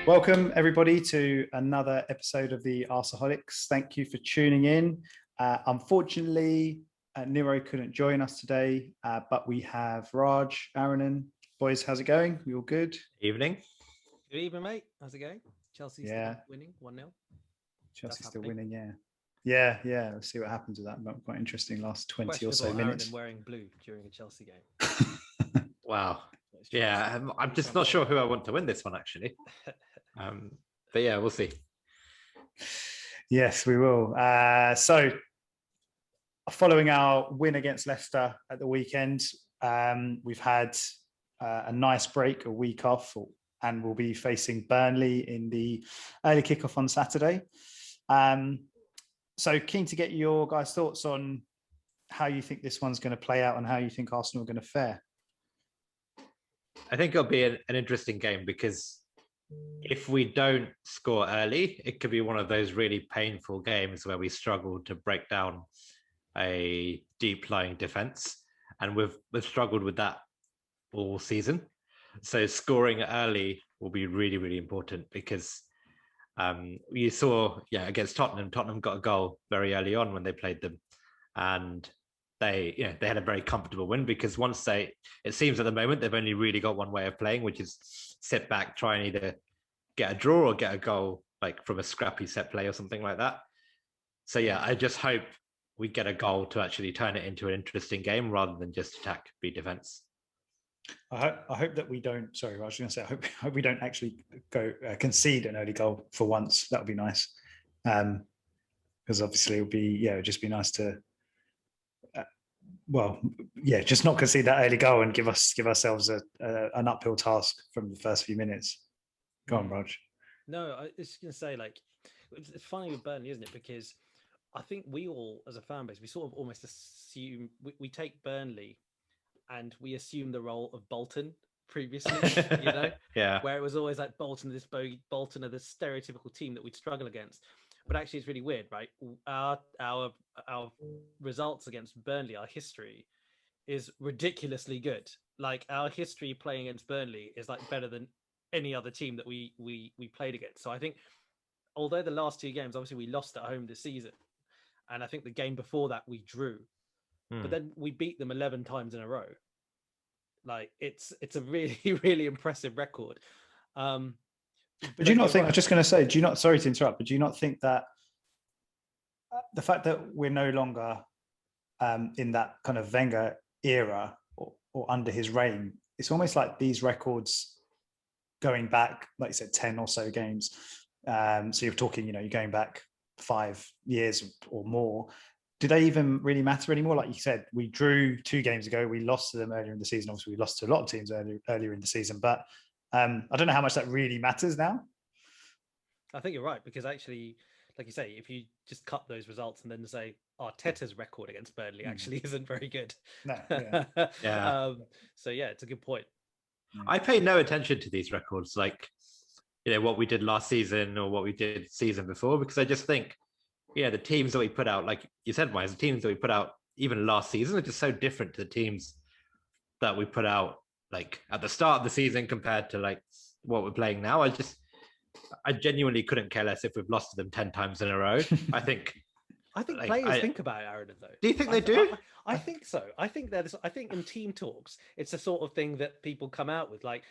Welcome, everybody, to another episode of the Arseholics. Thank you for tuning in. Unfortunately, Nero couldn't join us today, but we have Raj, Aaron, and boys, how's it going? We all good? Evening. Good evening, mate. How's it going? Chelsea's still winning 1-0. Chelsea's still winning, yeah. We'll see what happens with that. Quite interesting last 20 or so minutes. Aaron wearing blue during a Chelsea game. Wow. Yeah, I'm just not sure who I want to win this one, actually. But yeah, we'll see. Yes, we will. So, following our win against Leicester at the weekend, we've had a nice break, a week off, and we'll be facing Burnley in the early kickoff on Saturday. So, keen to get your guys' thoughts on how you think this one's going to play out and how you think Arsenal are going to fare. I think it'll be an interesting game because if we don't score early, it could be one of those really painful games where we struggle to break down a deep-lying defense. And we've struggled with that all season. So scoring early will be really, really important because you saw, against Tottenham got a goal very early on when they played them. And they had a very comfortable win because it seems at the moment they've only really got one way of playing, which is sit back, try and either get a draw or get a goal, like from a scrappy set play or something like that. So I just hope we get a goal to actually turn it into an interesting game rather than just attack, be defense. I hope that we don't. Sorry, I was going to say I hope we don't actually go concede an early goal for once. That would be nice, because obviously it'd just be nice to. Just not concede that early goal and give ourselves an uphill task from the first few minutes. Go on, Raj. No, I was just going to say, it's funny with Burnley, isn't it? Because I think we all, as a fan base, we sort of almost assume we take Burnley and we assume the role of Bolton previously, Yeah. Where it was always like Bolton are this stereotypical team that we'd struggle against. But actually, it's really weird, right? Our results against Burnley, our history, is ridiculously good. Like our history playing against Burnley is better than any other team that we played against. So I think, although the last two games, obviously we lost at home this season, and I think the game before that we drew, but then we beat them 11 times in a row. It's a really, really impressive record. But do you not think? I was just going to say, do you not? Sorry to interrupt, but do you not think that the fact that we're no longer in that kind of Wenger era or under his reign, it's almost like these records going back, like you said, 10 or so games. So you're talking, you're going back 5 years or more. Do they even really matter anymore? Like you said, we drew 2 games ago. We lost to them earlier in the season. Obviously, we lost to a lot of teams earlier in the season, but I don't know how much that really matters now. I think you're right, because actually, like you say, if you just cut those results and then say Arteta's record against Burnley actually isn't very good. No, yeah. So it's a good point. I pay no attention to these records, like what we did last season or what we did season before, because I just think, the teams that we put out, like you said, Miles, the teams that we put out even last season are just so different to the teams that we put out like at the start of the season compared to like what we're playing now. I genuinely couldn't care less if we've lost to them 10 times in a row. I think players think about it, Aaron, though. Do you think they do? I think so. I think in team talks, it's the sort of thing that people come out with, like,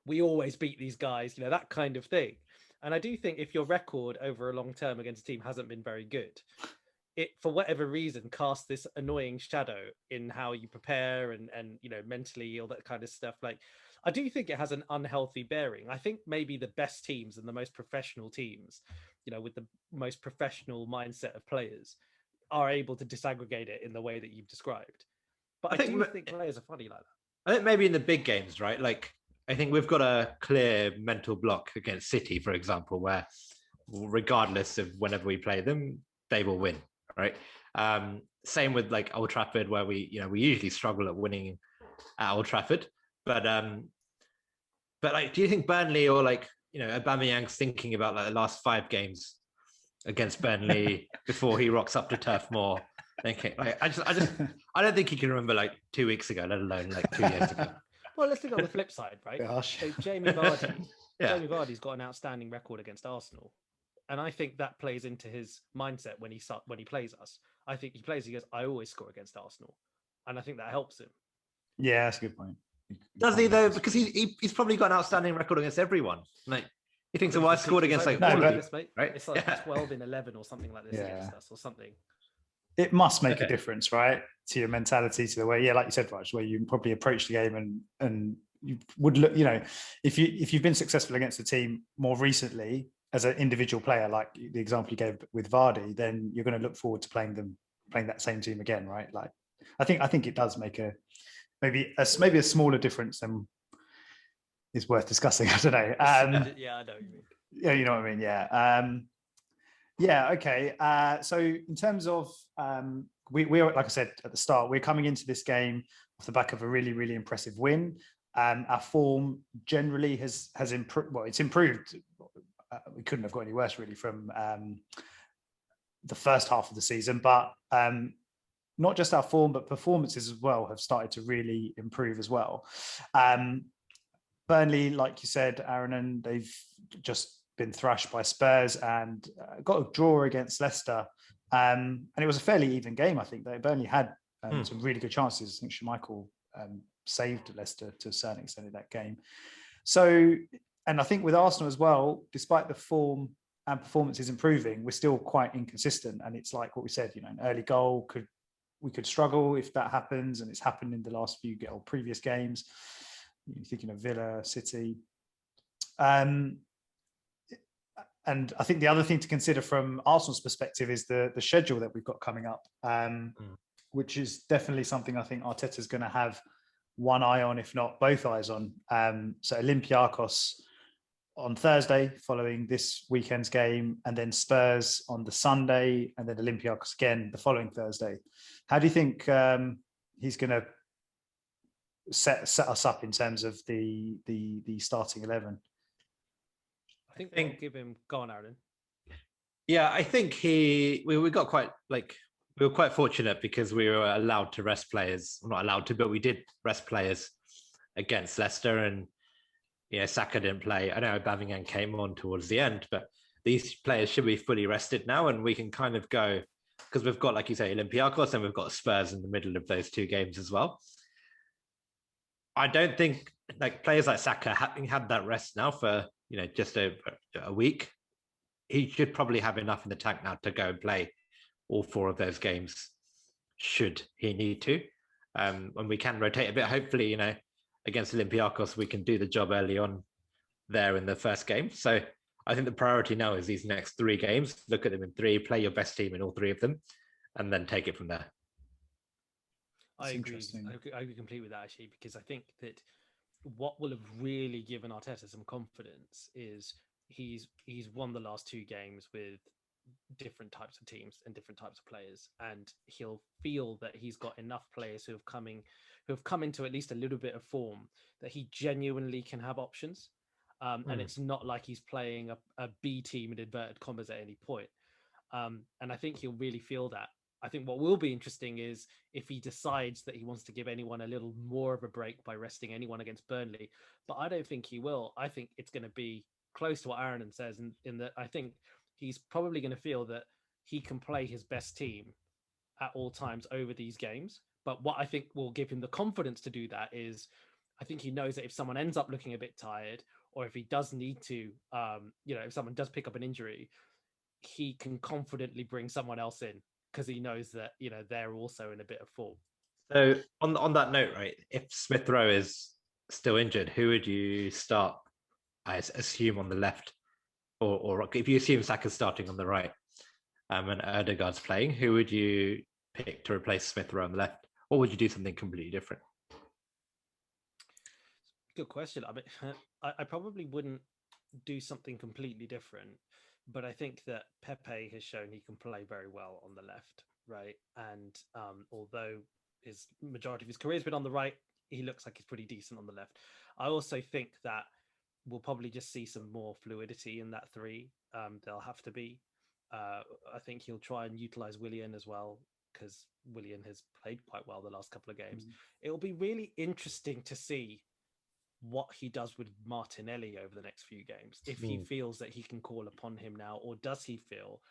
we always beat these guys, that kind of thing. And I do think if your record over a long term against a team hasn't been very good, it, for whatever reason, casts this annoying shadow in how you prepare and mentally, all that kind of stuff. Like, I do think it has an unhealthy bearing. I think maybe the best teams and the most professional teams, with the most professional mindset of players, are able to disaggregate it in the way that you've described. But I do think players are funny like that. I think maybe in the big games, right? Like, I think we've got a clear mental block against City, for example, where regardless of whenever we play them, they will win, right? Same with like Old Trafford, where we usually struggle at winning at Old Trafford. But like, do you think Burnley or like, Aubameyang's thinking about like the last 5 games against Burnley before he rocks up to Turf Moor? Thinking, like, I don't think he can remember like 2 weeks ago, let alone like 2 years ago. Well, let's look on the flip side, right? Gosh. So Jamie Vardy Yeah. Jamie Vardy's got an outstanding record against Arsenal, and I think that plays into his mindset when he plays us. I think he plays. He goes, I always score against Arsenal, and I think that helps him. Yeah, that's a good point. Does he though? Because he's probably got an outstanding record against everyone. Like he thinks, well, I scored against like all of you, right? It's like 12-11 or something like this against us, or something. It must make a difference, right, to your mentality, to the way, like you said, Raj, where you probably approach the game and you would look, if you've been successful against a team more recently as an individual player, like the example you gave with Vardy, then you're going to look forward to playing that same team again, right? Like, I think it does make maybe a smaller difference than is worth discussing. I don't know. Yeah, I know what you mean. Yeah, you know what I mean. Yeah. Yeah. Okay. So in terms of we're like I said at the start, we're coming into this game off the back of a really, really impressive win. Our form generally has improved. Well, it's improved. We couldn't have got any worse really from the first half of the season, but not just our form, but performances as well have started to really improve as well. Burnley, like you said, Aaron, and they've just been thrashed by Spurs and got a draw against Leicester. And it was a fairly even game, I think. Burnley had some really good chances. I think Schmeichel saved Leicester to a certain extent in that game. So, and I think with Arsenal as well, despite the form and performances improving, we're still quite inconsistent. And it's like what we said, an early goal we could struggle if that happens, and it's happened in the last few previous games. You're thinking of Villa, City. And I think the other thing to consider from Arsenal's perspective is the schedule that we've got coming up, which is definitely something I think Arteta's going to have one eye on, if not both eyes on. So Olympiacos on Thursday following this weekend's game, and then Spurs on the Sunday, and then Olympiacos again the following Thursday. How do you think he's going to set us up in terms of the starting 11? I think they'll give him. Go on, Aaron. Yeah, I think we got quite we were quite fortunate because we were allowed to rest players. Well, not allowed to, but we did rest players against Leicester, and Saka didn't play. I know Aubameyang came on towards the end, but these players should be fully rested now, and we can kind of go because we've got, like you say, Olympiacos, and we've got Spurs in the middle of those two games as well. I don't think players like Saka, having had that rest now for just a week, he should probably have enough in the tank now to go and play all four of those games, should he need to. And we can rotate a bit. Hopefully, against Olympiacos, we can do the job early on there in the first game. So I think the priority now is these next three games. Look at them in three, play your best team in all three of them, and then take it from there. I agree completely with that, actually, because I think that what will have really given Arteta some confidence is he's won the last two games with different types of teams and different types of players, and he'll feel that he's got enough players who have come into at least a little bit of form that he genuinely can have options. And it's not like he's playing a B team in inverted commas at any point. And I think he'll really feel that. I think what will be interesting is if he decides that he wants to give anyone a little more of a break by resting anyone against Burnley. But I don't think he will. I think it's going to be close to what Aaron says, in that I think he's probably going to feel that he can play his best team at all times over these games. But what I think will give him the confidence to do that is I think he knows that if someone ends up looking a bit tired, or if he does need to, if someone does pick up an injury, he can confidently bring someone else in, because he knows that they're also in a bit of form. So on that note, right, if Smith Rowe is still injured, who would you start? I assume on the left, or if you assume Saka's starting on the right, and Erdegaard's playing, who would you pick to replace Smith Rowe on the left, or would you do something completely different? Good question. I mean, I probably wouldn't do something completely different. But I think that Pepe has shown he can play very well on the left, right? And although his majority of his career has been on the right, he looks like he's pretty decent on the left. I also think that we'll probably just see some more fluidity in that three. There'll have to be. I think he'll try and utilize Willian as well, because Willian has played quite well the last couple of games. It'll be really interesting to see what he does with Martinelli over the next few games, if he feels that he can call upon him now, or does he feel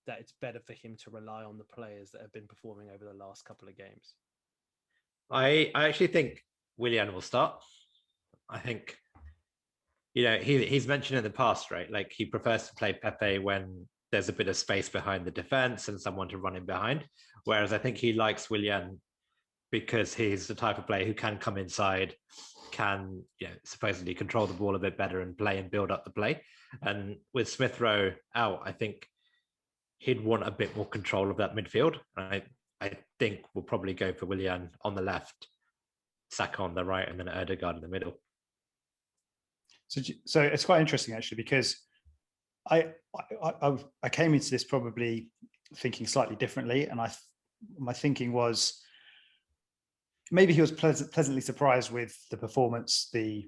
that it's better for him to rely on the players that have been performing over the last couple of games? I actually think Willian will start. I think, he's mentioned in the past, right? Like he prefers to play Pepe when there's a bit of space behind the defense and someone to run in behind. Whereas I think he likes Willian because he's the type of player who can come inside, can supposedly control the ball a bit better and play and build up the play. And with Smith Rowe out, I think he'd want a bit more control of that midfield. I think we'll probably go for Willian on the left, Saka on the right, and then Ødegaard in the middle. So it's quite interesting actually, because I came into this probably thinking slightly differently, and my thinking was maybe he was pleasantly surprised with the performance, the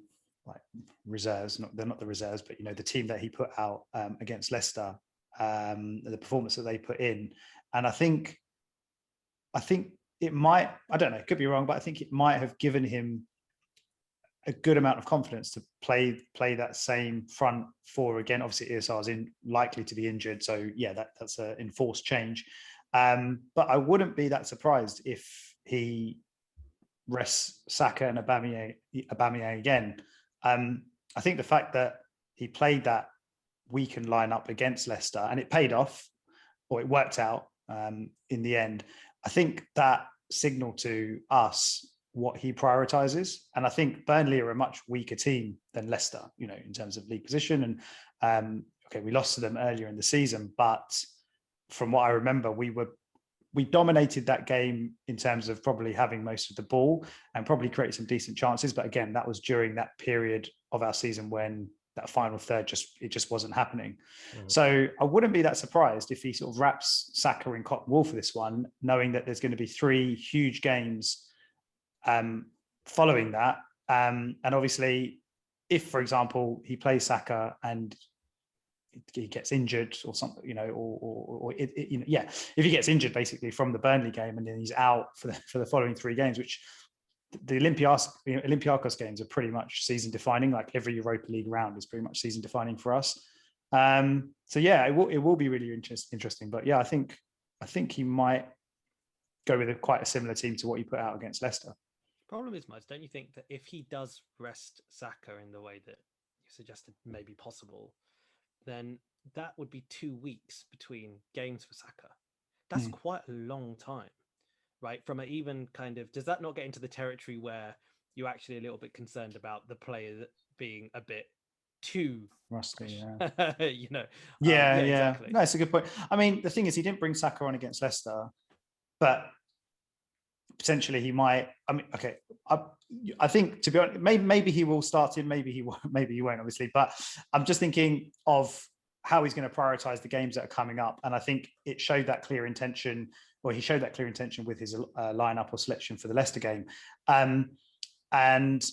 reserves, they're not the reserves, but the team that he put out against Leicester, the performance that they put in, and I think it might, I don't know, could be wrong, but I think it might have given him a good amount of confidence to play that same front four again. Obviously, ESR is likely to be injured, so yeah, that's an enforced change. But I wouldn't be that surprised if he rests Saka and Aubameyang again. I think the fact that he played that weakened lineup against Leicester and it paid off, or it worked out in the end. I think that signaled to us what he prioritizes, and I think Burnley are a much weaker team than Leicester, in terms of league position. And okay, we lost to them earlier in the season, but from what I remember, we dominated that game in terms of probably having most of the ball and probably created some decent chances. But again, that was during that period of our season when that final third just wasn't happening. So I wouldn't be that surprised if he sort of wraps Saka in cotton wool for this one, knowing that there's going to be 3 huge games following that. And obviously, if, for example, he plays Saka and he gets injured or something, if he gets injured basically from the Burnley game and then he's out for the following 3 games, which the Olympiacos games are pretty much season defining. Like every Europa League round is pretty much season defining for us. So yeah, it will be really interesting. But yeah, I think he might go with quite a similar team to what he put out against Leicester. Problem is, Miles, don't you think that if he does rest Saka in the way that you suggested may be possible, then that would be 2 weeks between games for Saka. That's quite a long time, right? From an even kind of, does that not get into the territory where you're actually a little bit concerned about the player being a bit too rusty? Yeah. Exactly. No, it's a good point. I mean, the thing is, he didn't bring Saka on against Leicester, but potentially he might. I mean, okay, I think, to be honest, maybe he will start in, maybe he won't, obviously. But I'm just thinking of how he's going to prioritize the games that are coming up, and I think it showed that clear intention, or he showed that clear intention with his lineup or selection for the Leicester game. And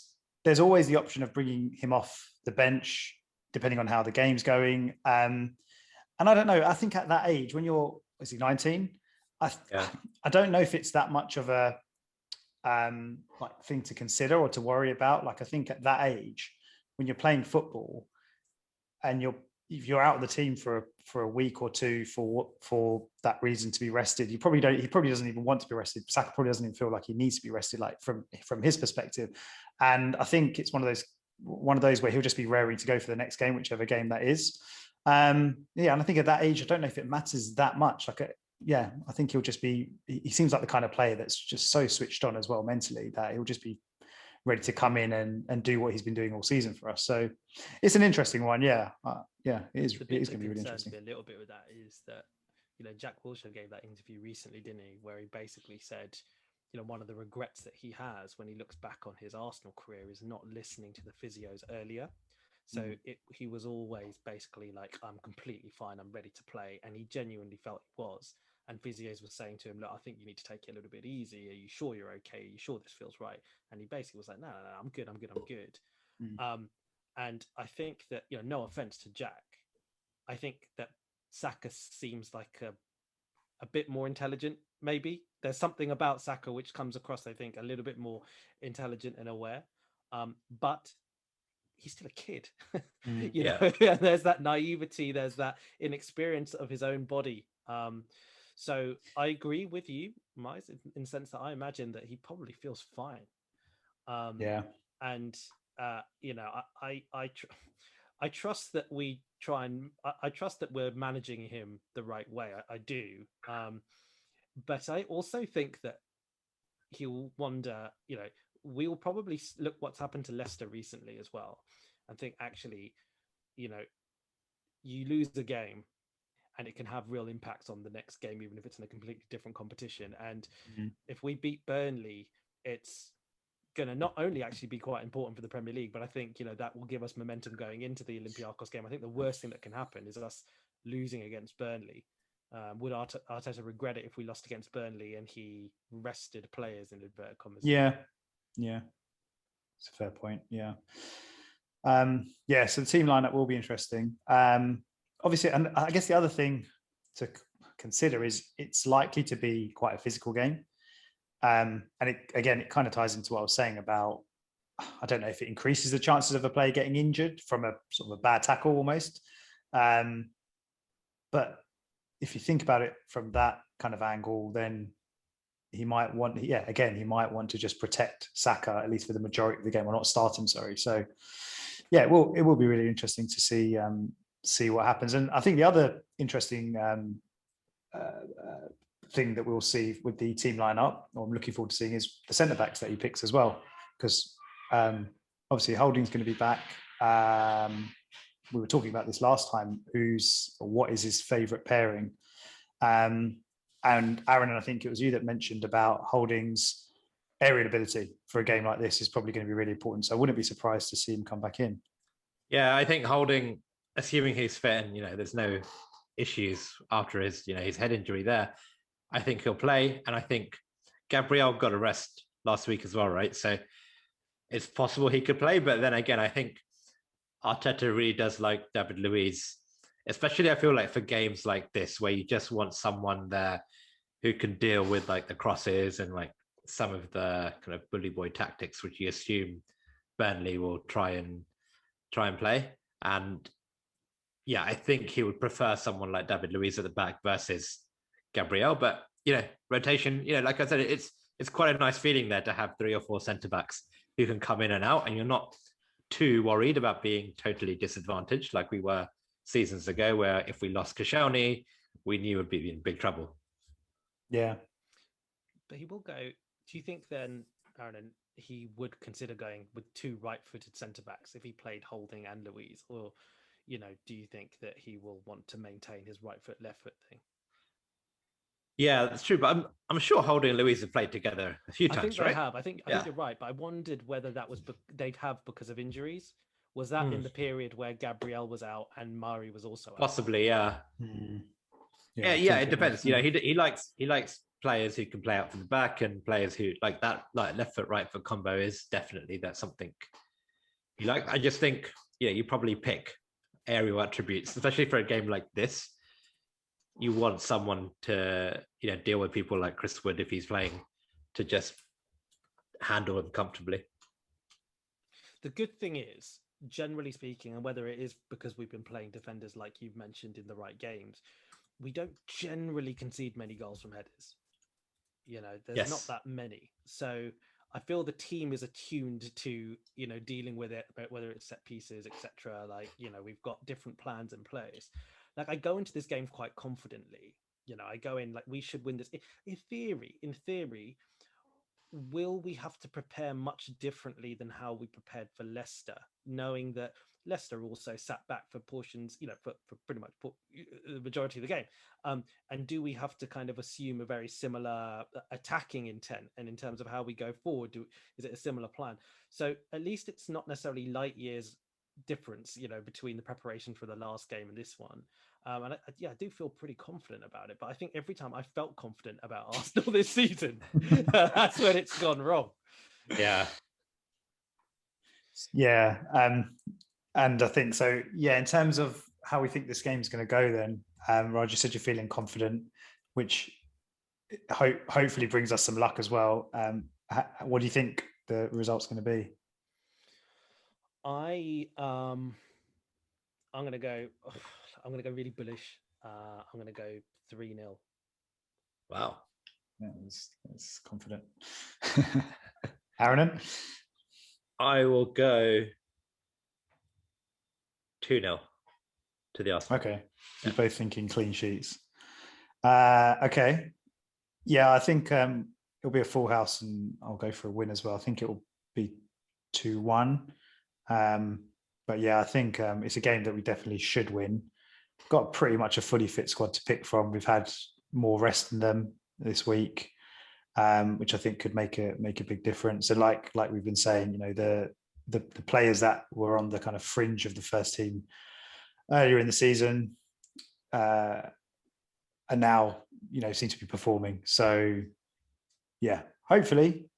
there's always the option of bringing him off the bench depending on how the game's going. And I don't know. I think at that age, when you're, is he 19? I don't know if it's that much of a thing to consider or to worry about. Like, I think at that age, when you're playing football and if you're out of the team for a week or 2 for that reason to be rested, he probably doesn't even want to be rested. Saka probably doesn't even feel like he needs to be rested, like from his perspective. And I think it's one of those where he'll just be raring to go for the next game, whichever game that is. And I think at that age, I don't know if it matters that much. I think he seems like the kind of player that's just so switched on as well mentally, that he'll just be ready to come in and do what he's been doing all season for us. So it's an interesting one. Yeah. It is going to be really interesting. A little bit with that is that, Jack Wilshere gave that interview recently, didn't he? Where he basically said, one of the regrets that he has when he looks back on his Arsenal career is not listening to the physios earlier. So he was always basically like, I'm completely fine, I'm ready to play. And he genuinely felt he was. And physios were saying to him, look, I think you need to take it a little bit easy. Are you sure you're okay? Are you sure this feels right? And he basically was like, no, I'm good. And I think that, no offense to Jack, I think that Saka seems like a bit more intelligent, maybe. There's something about Saka which comes across, I think, a little bit more intelligent and aware. But he's still a kid. Mm. And there's that naivety, there's that inexperience of his own body. So I agree with you, Miles, in the sense that I imagine that he probably feels fine. Yeah. And I trust that we try and I trust that we're managing him the right way. I do. But I also think that he'll wonder, we'll probably look what's happened to Leicester recently as well and think, actually, you lose the game and it can have real impacts on the next game, even if it's in a completely different competition. And if we beat Burnley, it's going to not only actually be quite important for the Premier League, but I think, that will give us momentum going into the Olympiacos game. I think the worst thing that can happen is us losing against Burnley. Would Arteta regret it if we lost against Burnley and he rested players in inverted commas? Yeah. It's a fair point. Yeah. So the team lineup will be interesting. Obviously, and I guess the other thing to consider is it's likely to be quite a physical game. And it kind of ties into what I was saying about, I don't know if it increases the chances of a player getting injured from a sort of a bad tackle almost. But if you think about it from that kind of angle, then he might want to just protect Saka, at least for the majority of the game, or not start him, sorry. So it will be really interesting to see what happens. And I think the other interesting thing that we'll see with the team lineup, or I'm looking forward to seeing, is the centre backs that he picks as well, because obviously Holding's going to be back. We were talking about this last time. What is his favourite pairing? And Aaron, and I think it was you that mentioned about Holding's aerial ability for a game like this is probably going to be really important. So I wouldn't be surprised to see him come back in. Yeah, I think Holding, assuming he's fit and there's no issues after his his head injury there, I think he'll play. And I think Gabriel got a rest last week as well, right? So it's possible he could play. But then again, I think Arteta really does like David Luiz, especially I feel like for games like this where you just want someone there who can deal with like the crosses and like some of the kind of bully boy tactics, which you assume Burnley will try and play. And I think he would prefer someone like David Luiz at the back versus Gabriel. But rotation, like I said, it's quite a nice feeling there to have 3 or 4 centre backs who can come in and out, and you're not too worried about being totally disadvantaged like we were seasons ago, where if we lost Koscielny, we knew we'd be in big trouble. Yeah. But he will go. Do you think then, Aaron, he would consider going with 2 right-footed centre-backs if he played Holding and Luiz? Or, do you think that he will want to maintain his right foot, left foot thing? Yeah, that's true. But I'm sure Holding and Luiz have played together a few times, I think right? they have. I think you're right. But I wondered whether that was they'd have because of injuries. Was that in the period where Gabriel was out and Mari was also out? Possibly, yeah. Yeah, it depends. He likes players who can play out from the back, and players who like that, like left foot, right foot combo is definitely that's something he likes. I just think, you probably pick aerial attributes, especially for a game like this. You want someone to, deal with people like Chris Wood if he's playing, to just handle him comfortably. The good thing is, generally speaking, and whether it is because we've been playing defenders like you've mentioned in the right games, we don't generally concede many goals from headers. There's not that many. So I feel the team is attuned to, dealing with it, whether it's set pieces, etc. Like, we've got different plans in place. Like, I go into this game quite confidently. I go in like we should win this. In theory, will we have to prepare much differently than how we prepared for Leicester, knowing that Leicester also sat back for portions, for pretty much the majority of the game? And do we have to kind of assume a very similar attacking intent? And in terms of how we go forward, is it a similar plan? So at least it's not necessarily light years difference, between the preparation for the last game and this one. And I do feel pretty confident about it. But I think every time I felt confident about Arsenal this season, that's when it's gone wrong. Yeah. Yeah. And I think so. Yeah. In terms of how we think this game is going to go, then Roger said you're feeling confident, which hopefully brings us some luck as well. What do you think the result's going to be? I'm gonna go. I'm gonna go really bullish. I'm gonna go 3-0. Wow. Yeah, it's confident. Aaron? I will go 2-0 to the Arsenal. Okay. So you're both thinking clean sheets. Okay. Yeah, I think it'll be a full house and I'll go for a win as well. I think it will be 2-1. But yeah, I think it's a game that we definitely should win. Got pretty much a fully fit squad to pick from. We've had more rest than them this week, which I think could make a big difference. And like we've been saying, you know, the players that were on the kind of fringe of the first team earlier in the season are now, you know, seem to be performing. So yeah, hopefully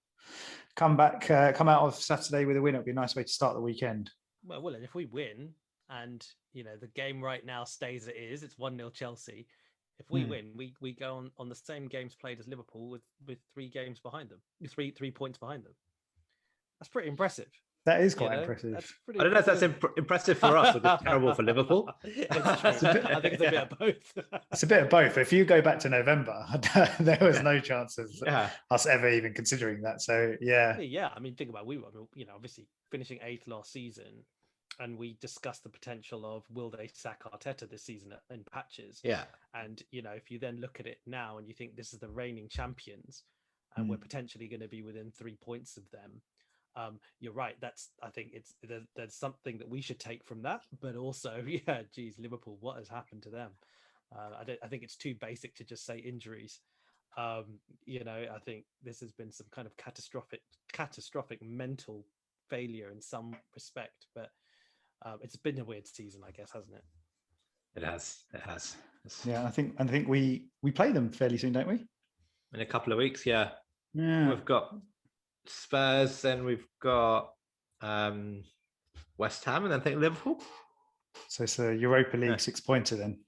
come out of Saturday with a win. It'll be a nice way to start the weekend. Well, and if we win, and you know the game right now stays as it is, it's 1-0 Chelsea. If we win, we go on the same games played as Liverpool with 3 games behind them, 3 points behind them. That's pretty impressive. That is quite impressive. I don't know if that's impressive for us or just terrible for Liverpool. I think it's a bit of both. It's a bit of both. If you go back to November, there was no chance of us ever even considering that. So yeah. Yeah, I mean, think about obviously finishing 8th last season, and we discussed the potential of will they sack Arteta this season in patches. Yeah. And if you then look at it now and you think this is the reigning champions, and we're potentially going to be within 3 points of them. You're right. I think there's something that we should take from that, but also, Liverpool, what has happened to them? I think it's too basic to just say injuries. I think this has been some kind of catastrophic mental failure in some respect, but it's been a weird season, I guess, hasn't it? It has. Yeah, I think we play them fairly soon, don't we? In a couple of weeks, yeah. Yeah. We've got Spurs, then we've got West Ham, and then I think Liverpool. So it's a Europa League 6-pointer then.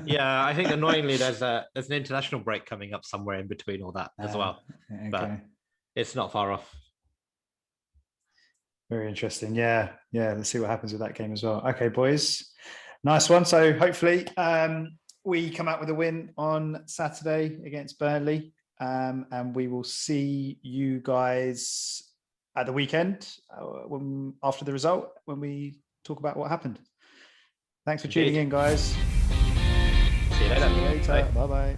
Yeah, I think annoyingly there's an international break coming up somewhere in between all that as well. Okay. But it's not far off. Very interesting. Yeah. Let's see what happens with that game as well. Okay, boys. Nice one. So hopefully we come out with a win on Saturday against Burnley. And we will see you guys at the weekend after the result when we talk about what happened. Thanks for tuning in, guys. See you later. Bye-bye.